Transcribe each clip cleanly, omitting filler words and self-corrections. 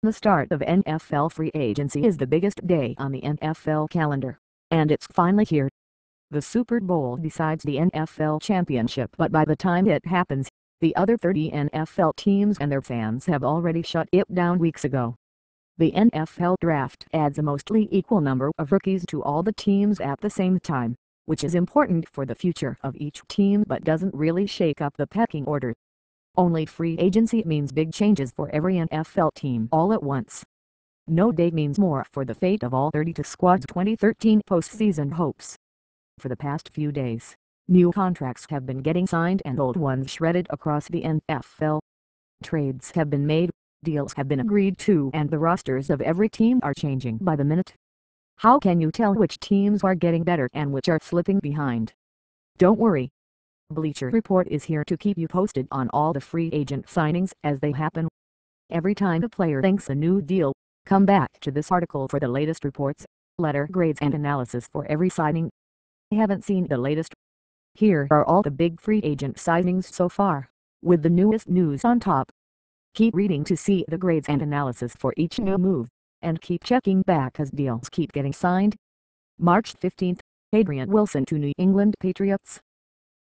The start of NFL free agency is the biggest day on the NFL calendar, and it's finally here. The Super Bowl decides the NFL championship, but by the time it happens, the other 30 NFL teams and their fans have already shut it down weeks ago. The NFL draft adds a mostly equal number of rookies to all the teams at the same time, which is important for the future of each team but doesn't really shake up the pecking order. Only free agency means big changes for every NFL team all at once. No day means more for the fate of all 32 squads' 2013 postseason hopes. For the past few days, new contracts have been getting signed and old ones shredded across the NFL. Trades have been made, deals have been agreed to, and the rosters of every team are changing by the minute. How can you tell which teams are getting better and which are slipping behind? Don't worry. Bleacher Report is here to keep you posted on all the free agent signings as they happen. Every time a player thinks a new deal, come back to this article for the latest reports, letter grades and analysis for every signing. Haven't seen the latest? Here are all the big free agent signings so far, with the newest news on top. Keep reading to see the grades and analysis for each new move, and keep checking back as deals keep getting signed. March 15th, Adrian Wilson to New England Patriots.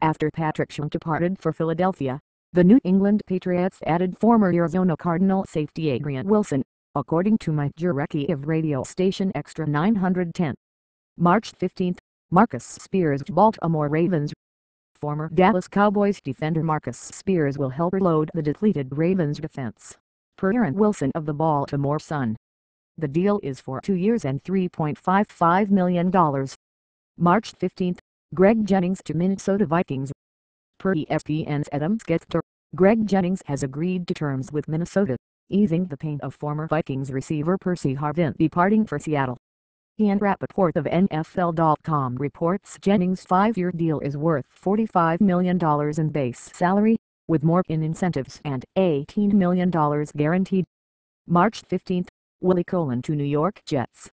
After Patrick Chung departed for Philadelphia, the New England Patriots added former Arizona Cardinal safety Adrian Wilson, according to Mike Jurecki of radio station Extra 910. March 15th, Marcus Spears to Baltimore Ravens. Former Dallas Cowboys defender Marcus Spears will help reload the depleted Ravens defense, per Aaron Wilson of the Baltimore Sun. The deal is for 2 years and $3.55 million. March 15th, Greg Jennings to Minnesota Vikings. Per ESPN's Adam Schefter, Greg Jennings has agreed to terms with Minnesota, easing the pain of former Vikings receiver Percy Harvin departing for Seattle. Ian Rappaport of NFL.com reports Jennings' 5-year deal is worth $45 million in base salary, with more in incentives and $18 million guaranteed. March 15th, Willie Colon to New York Jets.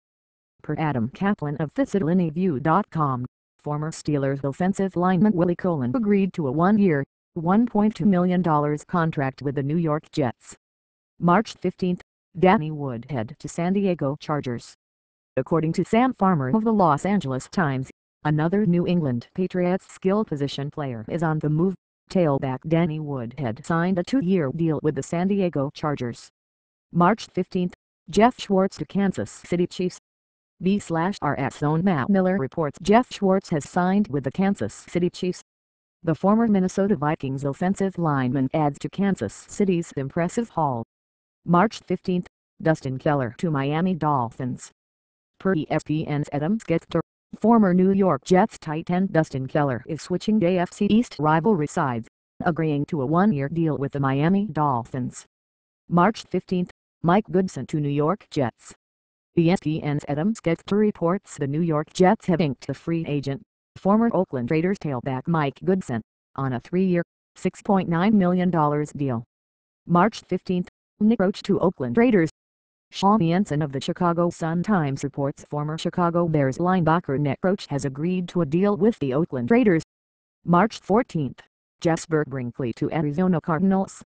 Per Adam Kaplan of ThisAtlanticView.com, former Steelers offensive lineman Willie Colon agreed to a 1-year, $1.2 million contract with the New York Jets. March 15th, Danny Woodhead to San Diego Chargers. According to Sam Farmer of the Los Angeles Times, another New England Patriots skill position player is on the move. Tailback Danny Woodhead signed a 2-year deal with the San Diego Chargers. March 15th, Jeff Schwartz to Kansas City Chiefs. B/RS own Matt Miller reports Jeff Schwartz has signed with the Kansas City Chiefs. The former Minnesota Vikings offensive lineman adds to Kansas City's impressive haul. March 15th, Dustin Keller to Miami Dolphins. Per ESPN's Adam Schefter, former New York Jets tight end Dustin Keller is switching AFC East rivalry sides, agreeing to a 1-year deal with the Miami Dolphins. March 15th, Mike Goodson to New York Jets. ESPN's Adam Schefter reports the New York Jets have inked the free agent, former Oakland Raiders tailback Mike Goodson, on a 3-year, $6.9 million deal. March 15th, Nick Roach to Oakland Raiders. Sean Jensen of the Chicago Sun-Times reports former Chicago Bears linebacker Nick Roach has agreed to a deal with the Oakland Raiders. March 14th, Jesper Brinkley to Arizona Cardinals.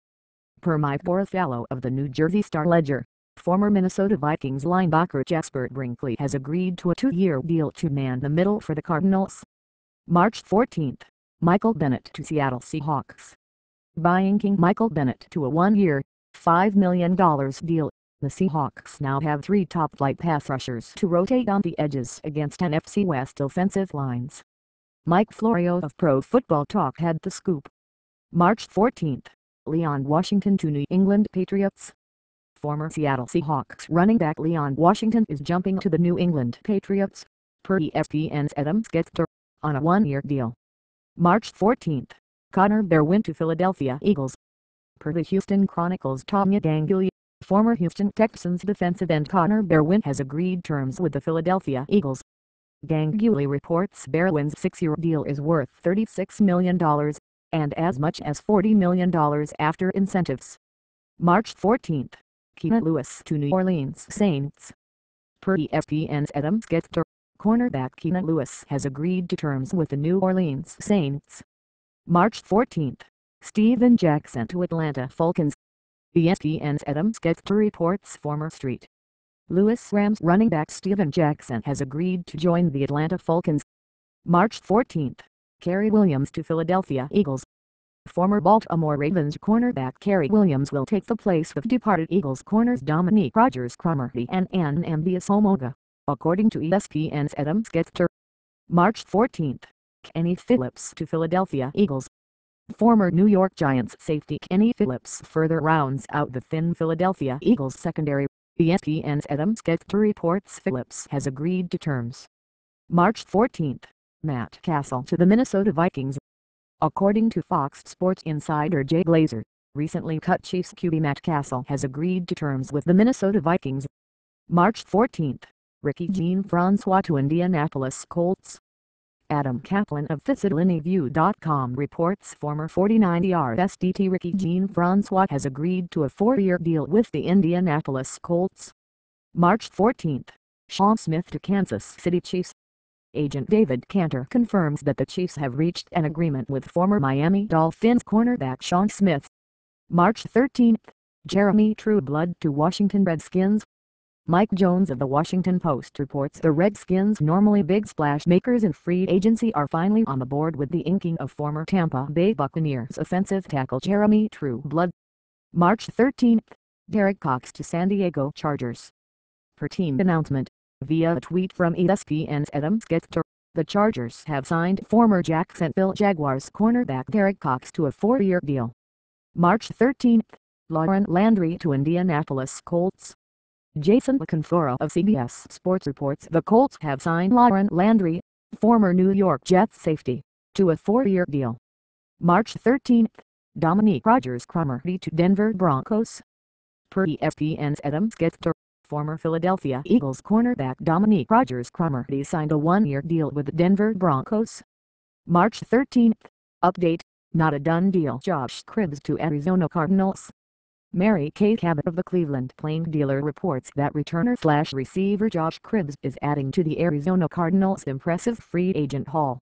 Per Mike Borafallo of the New Jersey Star-Ledger, former Minnesota Vikings linebacker Jesper Brinkley has agreed to a 2-year deal to man the middle for the Cardinals. March 14th, Michael Bennett to Seattle Seahawks. By inking Michael Bennett to a 1-year, $5 million deal, the Seahawks now have 3 top-flight pass rushers to rotate on the edges against NFC West offensive lines. Mike Florio of Pro Football Talk had the scoop. March 14th, Leon Washington to New England Patriots. Former Seattle Seahawks running back Leon Washington is jumping to the New England Patriots, per ESPN's Adam Schefter, on a 1-year deal. March 14th, Connor Barwin to Philadelphia Eagles. Per the Houston Chronicles' Tanya Ganguli, former Houston Texans defensive end Connor Barwin has agreed terms with the Philadelphia Eagles. Ganguli reports Barwin's 6-year deal is worth $36 million, and as much as $40 million after incentives. March 14th, Keenan Lewis to New Orleans Saints. Per ESPN's Adam Schefter, cornerback Keenan Lewis has agreed to terms with the New Orleans Saints. March 14th, Steven Jackson to Atlanta Falcons. ESPN's Adam Schefter reports former St. Louis Rams running back Steven Jackson has agreed to join the Atlanta Falcons. March 14. Cary Williams to Philadelphia Eagles. Former Baltimore Ravens cornerback Cary Williams will take the place of departed Eagles corners Dominique Rodgers-Cromartie and Nnamdi Asomugha, according to ESPN's Adam Schefter. March 14. Kenny Phillips to Philadelphia Eagles. Former New York Giants safety Kenny Phillips further rounds out the thin Philadelphia Eagles secondary. ESPN's Adam Schefter reports Phillips has agreed to terms. March 14. Matt Cassel to the Minnesota Vikings. According to Fox Sports insider Jay Glazer, recently cut Chiefs QB Matt Cassel has agreed to terms with the Minnesota Vikings. March 14. Ricky Jean-Francois to Indianapolis Colts. Adam Kaplan of FisitLineView.com reports former 49-yard SDT Ricky Jean-Francois has agreed to a 4-year deal with the Indianapolis Colts. March 14. Sean Smith to Kansas City Chiefs. Agent David Cantor confirms that the Chiefs have reached an agreement with former Miami Dolphins cornerback Sean Smith. March 13. Jeremy Trueblood to Washington Redskins. Mike Jones of the Washington Post reports the Redskins, normally big splash makers in free agency, are finally on the board with the inking of former Tampa Bay Buccaneers offensive tackle Jeremy Trueblood. March 13. Derek Cox to San Diego Chargers. Per team announcement, via a tweet from ESPN's Adam Schefter, the Chargers have signed former Jacksonville Jaguars cornerback Derek Cox to a 4-year deal. March 13. Lauren Landry to Indianapolis Colts. Jason LaCanfora of CBS Sports reports the Colts have signed Lauren Landry, former New York Jets safety, to a 4-year deal. March 13. Dominique Rodgers-Cromartie to Denver Broncos. Per ESPN's Adam Schefter, former Philadelphia Eagles cornerback Dominique Rodgers-Cromartie signed a 1-year deal with the Denver Broncos. March 13. Update, not a done deal. Josh Cribbs to Arizona Cardinals. Mary Kay Cabot of the Cleveland Plain Dealer reports that returner/receiver Josh Cribbs is adding to the Arizona Cardinals' impressive free agent haul.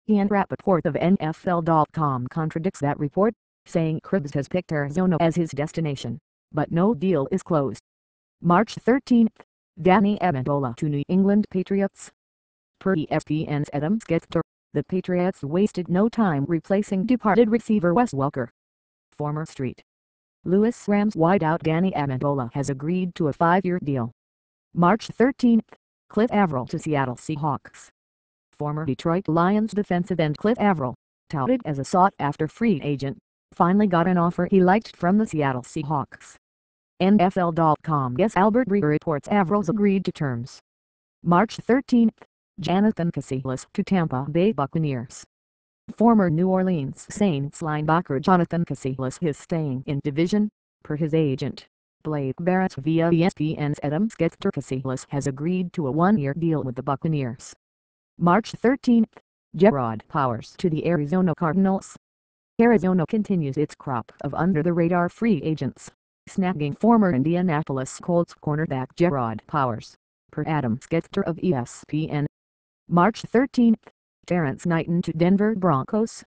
Ian Rappaport of NFL.com contradicts that report, saying Cribbs has picked Arizona as his destination, but no deal is closed. March 13. Danny Amendola to New England Patriots. Per ESPN's Adam Schefter, the Patriots wasted no time replacing departed receiver Wes Welker. Former St. Louis Rams wideout Danny Amendola has agreed to a 5-year deal. March 13. Cliff Avril to Seattle Seahawks. Former Detroit Lions defensive end Cliff Avril, touted as a sought-after free agent, finally got an offer he liked from the Seattle Seahawks. NFL.com's Albert Breer reports Avril's agreed to terms. March 13. Jonathan Casillas to Tampa Bay Buccaneers. Former New Orleans Saints linebacker Jonathan Casillas is staying in division, per his agent, Blake Barrett via ESPN's Adam Schefter. Casillas has agreed to a 1-year deal with the Buccaneers. March 13. Gerard Powers to the Arizona Cardinals. Arizona continues its crop of under-the-radar free agents, snagging former Indianapolis Colts cornerback Gerard Powers, per Adam Schefter of ESPN. March 13. Terrence Knighton to Denver Broncos.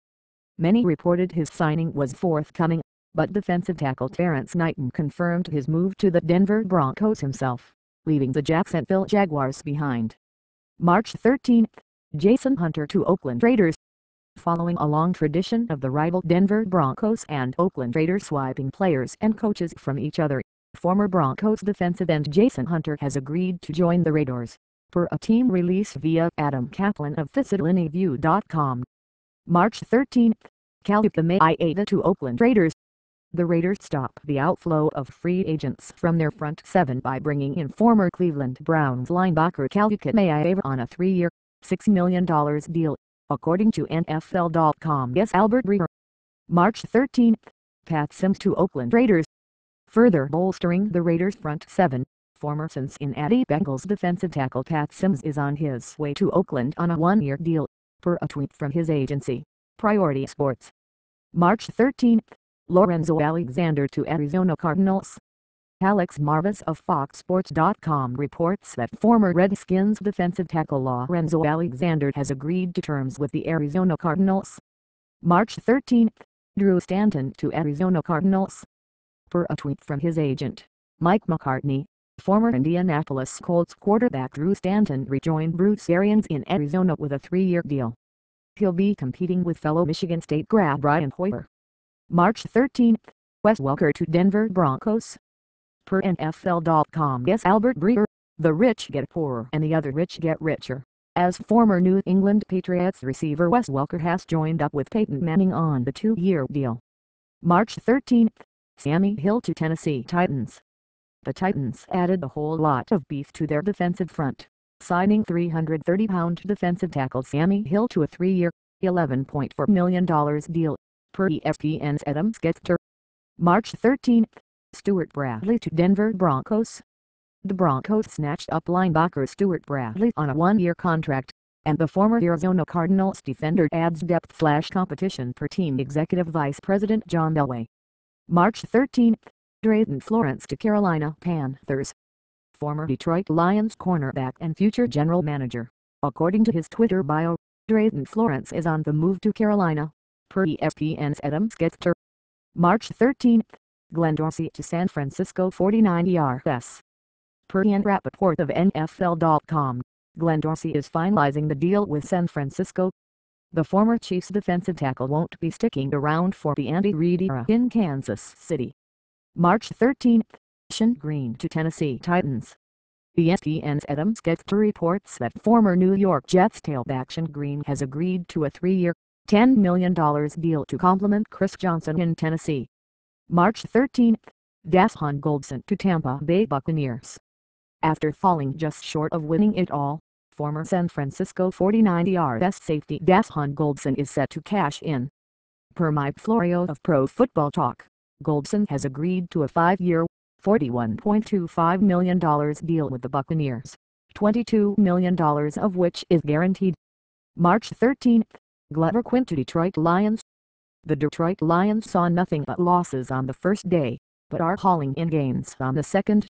Many reported his signing was forthcoming, but defensive tackle Terrence Knighton confirmed his move to the Denver Broncos himself, leaving the Jacksonville Jaguars behind. March 13. Jason Hunter to Oakland Raiders. Following a long tradition of the rival Denver Broncos and Oakland Raiders swiping players and coaches from each other, former Broncos defensive end Jason Hunter has agreed to join the Raiders, per a team release via Adam Kaplan of FisitLineView.com. March 13. Calipa Maeda to Oakland Raiders. The Raiders stop the outflow of free agents from their front seven by bringing in former Cleveland Browns linebacker Calipa Maeda on a 3-year, $6 million deal, according to NFL.com's Albert Breer. March 13. Pat Sims to Oakland Raiders. Further bolstering the Raiders' front seven, former Cincinnati Bengals defensive tackle Pat Sims is on his way to Oakland on a 1-year deal, per a tweet from his agency, Priority Sports. March 13. Lorenzo Alexander to Arizona Cardinals. Alex Marvez of FoxSports.com reports that former Redskins defensive tackle Lorenzo Alexander has agreed to terms with the Arizona Cardinals. March 13. Drew Stanton to Arizona Cardinals. Per a tweet from his agent, Mike McCartney, former Indianapolis Colts quarterback Drew Stanton rejoined Bruce Arians in Arizona with a 3-year deal. He'll be competing with fellow Michigan State grad Brian Hoyer. March 13, Wes Welker to Denver Broncos. Per NFL.com, guess Albert Breer, the rich get poorer and the other rich get richer, as former New England Patriots receiver Wes Welker has joined up with Peyton Manning on the 2-year deal. March 13, Sammy Hill to Tennessee Titans. The Titans added a whole lot of beef to their defensive front, signing 330-pound defensive tackle Sammy Hill to a 3-year, $11.4 million deal, per ESPN's Adam Schefter. March 13, Stuart Bradley to Denver Broncos. The Broncos snatched up linebacker Stuart Bradley on a 1-year contract, and the former Arizona Cardinals defender adds depth/competition per team executive vice president John Elway. March 13, Drayton Florence to Carolina Panthers. Former Detroit Lions cornerback and future general manager, according to his Twitter bio, Drayton Florence is on the move to Carolina, per ESPN's Adam Schefter. March 13, Glenn Dorsey to San Francisco 49ers. Per Ian Rappaport of NFL.com, Glenn Dorsey is finalizing the deal with San Francisco. The former Chiefs defensive tackle won't be sticking around for the Andy Reid era in Kansas City. March 13, Shane Green to Tennessee Titans. ESPN's Adam Schefter reports that former New York Jets tailback Shane Green has agreed to a 3-year, $10 million deal to complement Chris Johnson in Tennessee. March 13, Dashawn Goldson to Tampa Bay Buccaneers. After falling just short of winning it all, former San Francisco 49ers safety Dashawn Goldson is set to cash in. Per Mike Florio of Pro Football Talk, Goldson has agreed to a 5-year, $41.25 million deal with the Buccaneers, $22 million of which is guaranteed. March 13, Glover Quinn to Detroit Lions. The Detroit Lions saw nothing but losses on the first day, but are hauling in gains on the second.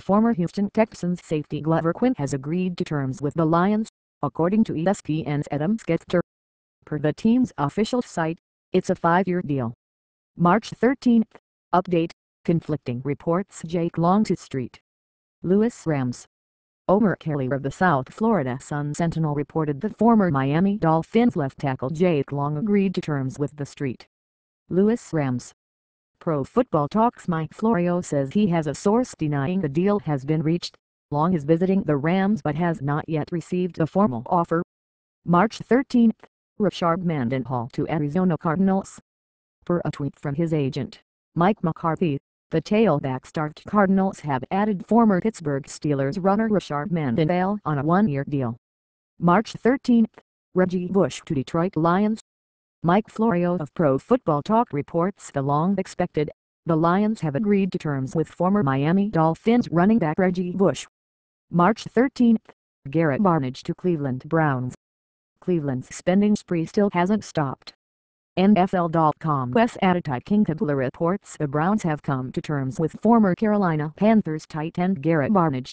Former Houston Texans safety Glover Quinn has agreed to terms with the Lions, according to ESPN's Adam Schefter. Per the team's official site, it's a 5-year deal. March 13, update, conflicting reports Jake Long to St. Louis Rams. Omer Kelly of the South Florida Sun-Sentinel reported that former Miami Dolphins left tackle Jake Long agreed to terms with the St. Louis Rams. Pro Football Talk's Mike Florio says he has a source denying the deal has been reached. Long is visiting the Rams but has not yet received a formal offer. March 13, Rashard Mendenhall to Arizona Cardinals. Per a tweet from his agent, Mike McCarthy, the tailback start Cardinals have added former Pittsburgh Steelers runner Rashard Mendenhall on a 1-year deal. March 13, Reggie Bush to Detroit Lions. Mike Florio of Pro Football Talk reports the long-expected, the Lions have agreed to terms with former Miami Dolphins running back Reggie Bush. March 13, Garrett Barnidge to Cleveland Browns. Cleveland's spending spree still hasn't stopped. NFL.com Wes Adati Kingtabler reports the Browns have come to terms with former Carolina Panthers tight end Garrett Barnidge.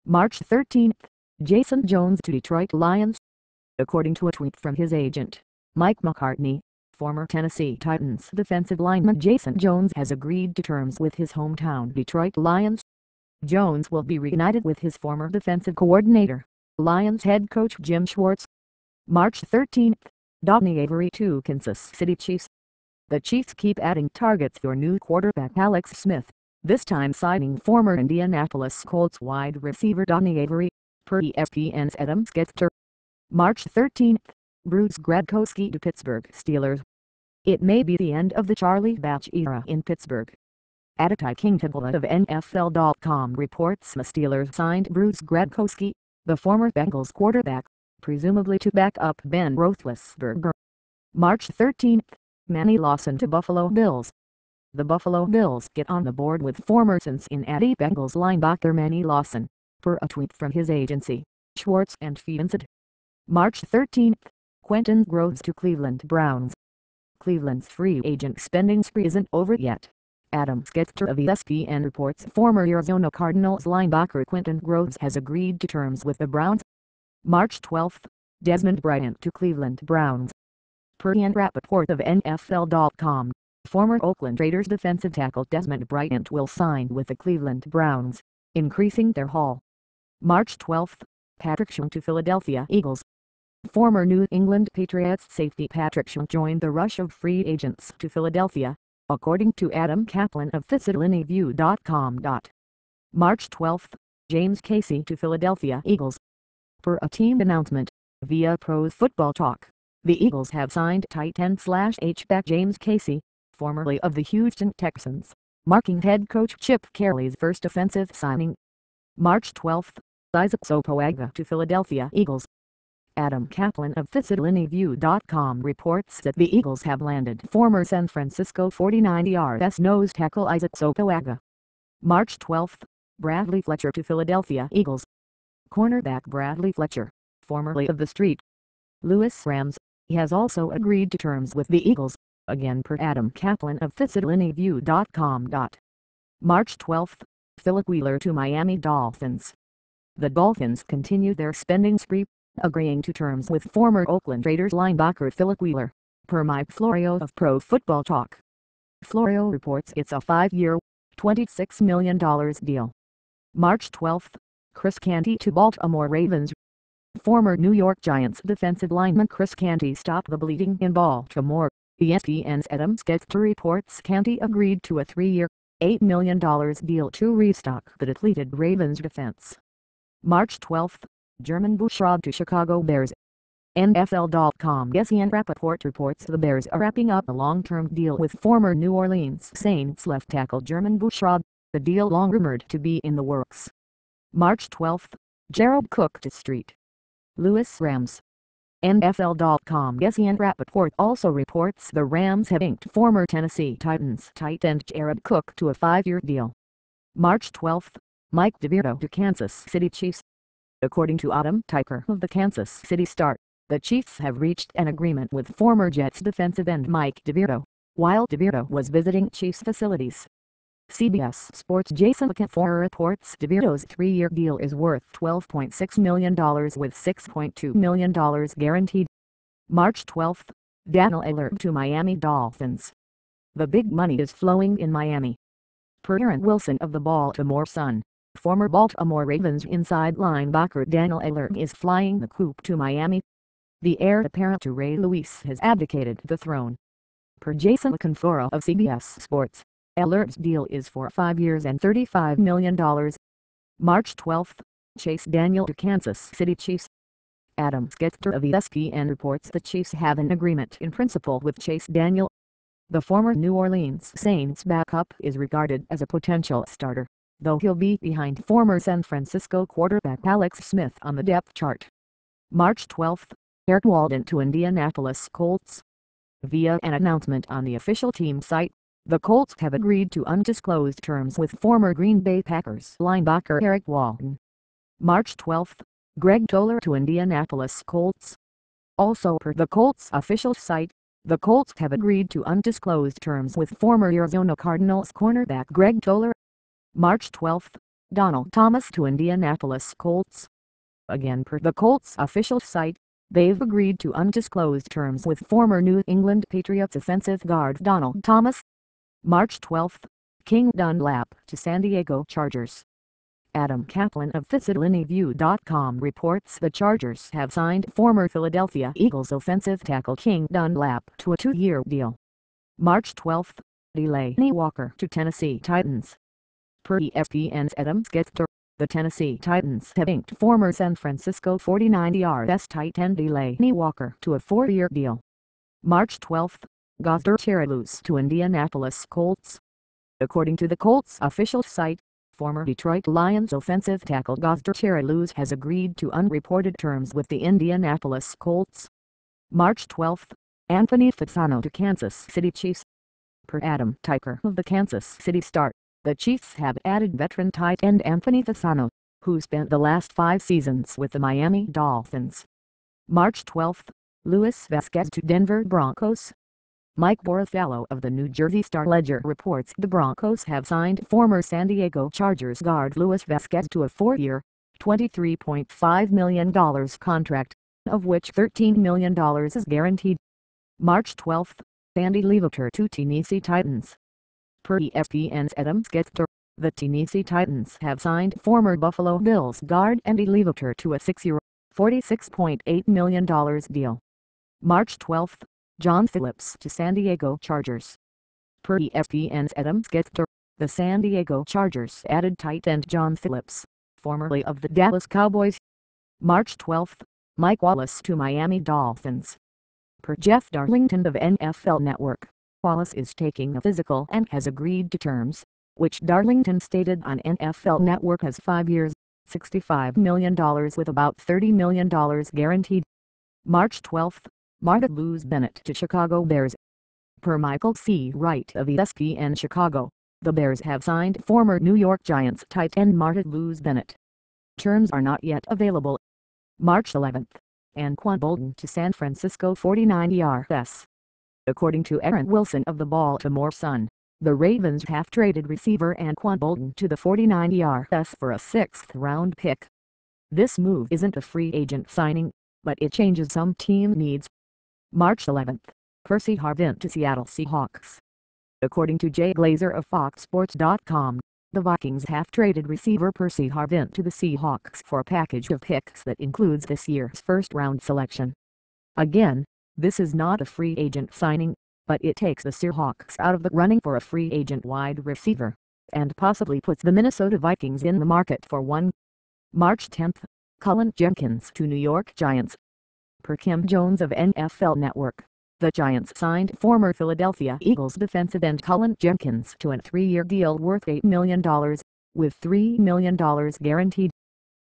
March 13, Jason Jones to Detroit Lions. According to a tweet from his agent, Mike McCartney, former Tennessee Titans defensive lineman Jason Jones has agreed to terms with his hometown Detroit Lions. Jones will be reunited with his former defensive coordinator, Lions head coach Jim Schwartz. March 13, Donnie Avery to Kansas City Chiefs. The Chiefs keep adding targets for new quarterback Alex Smith, this time signing former Indianapolis Colts wide receiver Donnie Avery, per ESPN's Adam Schefter. March 13, Bruce Gradkowski to Pittsburgh Steelers. It may be the end of the Charlie Batch era in Pittsburgh. Adati Kingtabler of NFL.com reports the Steelers signed Bruce Gradkowski, the former Bengals quarterback, presumably to back up Ben Roethlisberger. March 13, Manny Lawson to Buffalo Bills. The Buffalo Bills get on the board with former Cincinnati Bengals linebacker Manny Lawson, per a tweet from his agency, Schwartz and Fiancid. March 13, Quentin Groves to Cleveland Browns. Cleveland's free agent spending spree isn't over yet. Adam Schefter of ESPN reports former Arizona Cardinals linebacker Quentin Groves has agreed to terms with the Browns. March 12, Desmond Bryant to Cleveland Browns. Per Ian Rappaport of NFL.com, Former Oakland Raiders defensive tackle Desmond Bryant will sign with the Cleveland Browns, increasing their haul. March 12, Patrick Chung to Philadelphia Eagles. Former New England Patriots safety Patrick Chung joined the rush of free agents to Philadelphia, according to Adam Kaplan of FisitLineView.com. March 12, James Casey to Philadelphia Eagles. Per a team announcement, via Pro Football Talk, the Eagles have signed tight end/H-back James Casey, formerly of the Houston Texans, marking head coach Chip Kelly's first offensive signing. March 12, Isaac Sopoaga to Philadelphia Eagles. Adam Kaplan of FisitLineView.com reports that the Eagles have landed former San Francisco 49ers nose tackle Isaac Sopoaga. March 12, Bradley Fletcher to Philadelphia Eagles. Cornerback Bradley Fletcher, formerly of the Street Louis Rams, has also agreed to terms with the Eagles, again per Adam Kaplan of FisitLineView.com. March 12, Philip Wheeler to Miami Dolphins. The Dolphins continue their spending spree, agreeing to terms with former Oakland Raiders linebacker Philip Wheeler, per Mike Florio of Pro Football Talk. Florio reports it's a 5-year, $26 million deal. March 12, Chris Canty to Baltimore Ravens. Former New York Giants defensive lineman Chris Canty stopped the bleeding in Baltimore. ESPN's Adam Schefter reports Canty agreed to a 3-year, $8 million deal to restock the depleted Ravens defense. March 12, German Bushrod to Chicago Bears. NFL.com Ian Rappaport reports the Bears are wrapping up a long-term deal with former New Orleans Saints left tackle German Bushrod, the deal long rumored to be in the works. March 12, Gerald Cook to St. Louis Rams. NFL.com Ian Rappaport also reports the Rams have inked former Tennessee Titans tight end Jared Cook to a 5-year deal. March 12, Mike DeVito to Kansas City Chiefs. According to Adam Tyker of the Kansas City Star, the Chiefs have reached an agreement with former Jets defensive end Mike DeVito, while DeVito was visiting Chiefs facilities. CBS Sports' Jason LaCanfora reports DeVito's 3-year deal is worth $12.6 million with $6.2 million guaranteed. March 12, Daniel Alert to Miami Dolphins. The big money is flowing in Miami. Per Aaron Wilson of the Baltimore Sun, former Baltimore Ravens inside linebacker Daniel Alert is flying the coop to Miami. The heir apparent to Ray Lewis has abdicated the throne. Per Jason LaCanfora of CBS Sports, Alert's deal is for 5 years and $35 million. March 12, Chase Daniel to Kansas City Chiefs. Adam Schefter of ESPN reports the Chiefs have an agreement in principle with Chase Daniel. The former New Orleans Saints backup is regarded as a potential starter, though he'll be behind former San Francisco quarterback Alex Smith on the depth chart. March 12, Eric Walden to Indianapolis Colts. Via an announcement on the official team site, the Colts have agreed to undisclosed terms with former Green Bay Packers linebacker Eric Walden. March 12, Greg Toller to Indianapolis Colts. Also per the Colts official site, the Colts have agreed to undisclosed terms with former Arizona Cardinals cornerback Greg Toller. March 12, Donald Thomas to Indianapolis Colts. Again per the Colts official site, they've agreed to undisclosed terms with former New England Patriots offensive guard Donald Thomas. March 12, King Dunlap to San Diego Chargers. Adam Kaplan of FisitLineView.com reports the Chargers have signed former Philadelphia Eagles offensive tackle King Dunlap to a 2-year deal. March 12, Delanie Walker to Tennessee Titans. Per ESPN's Adam Schefter, the Tennessee Titans have inked former San Francisco 49ers tight end Delanie Walker to a 4-year deal. March 12, Gosder Cherylus to Indianapolis Colts. According to the Colts official site, former Detroit Lions offensive tackle Gosder Cherylus has agreed to unreported terms with the Indianapolis Colts. March 12, Anthony Fasano to Kansas City Chiefs. Per Adam Tyker of the Kansas City Star, the Chiefs have added veteran tight end Anthony Fasano, who spent the last 5 seasons with the Miami Dolphins. March 12, Luis Vasquez to Denver Broncos. Mike Borthello of the New Jersey Star-Ledger reports the Broncos have signed former San Diego Chargers guard Luis Vasquez to a 4-year, $23.5 million contract, of which $13 million is guaranteed. March 12, Andy Levator to Tennessee Titans. Per ESPN's Adam Schefter, the Tennessee Titans have signed former Buffalo Bills guard Andy Levator to a 6-year, $46.8 million deal. March 12, John Phillips to San Diego Chargers. Per ESPN's Adam Schefter, the San Diego Chargers added tight end John Phillips, formerly of the Dallas Cowboys. March 12, Mike Wallace to Miami Dolphins. Per Jeff Darlington of NFL Network, Wallace is taking a physical and has agreed to terms, which Darlington stated on NFL Network has 5 years, $65 million with about $30 million guaranteed. March 12, Marta Luz Bennett to Chicago Bears. Per Michael C. Wright of ESPN Chicago, the Bears have signed former New York Giants tight end Marta Luz Bennett. Terms are not yet available. March 11, Anquan Boldin to San Francisco 49ers. According to Aaron Wilson of the Baltimore Sun, the Ravens have traded receiver Anquan Boldin to the 49ers for a 6th-round pick. This move isn't a free agent signing, but it changes some team needs. March 11, Percy Harvin to Seattle Seahawks. According to Jay Glazer of FoxSports.com, the Vikings have traded receiver Percy Harvin to the Seahawks for a package of picks that includes this year's first-round selection. Again, this is not a free agent signing, but it takes the Seahawks out of the running for a free agent wide receiver, and possibly puts the Minnesota Vikings in the market for one. March 10, Cullen Jenkins to New York Giants. Per Kim Jones of NFL Network, the Giants signed former Philadelphia Eagles defensive end Cullen Jenkins to a 3-year deal worth $8 million, with $3 million guaranteed.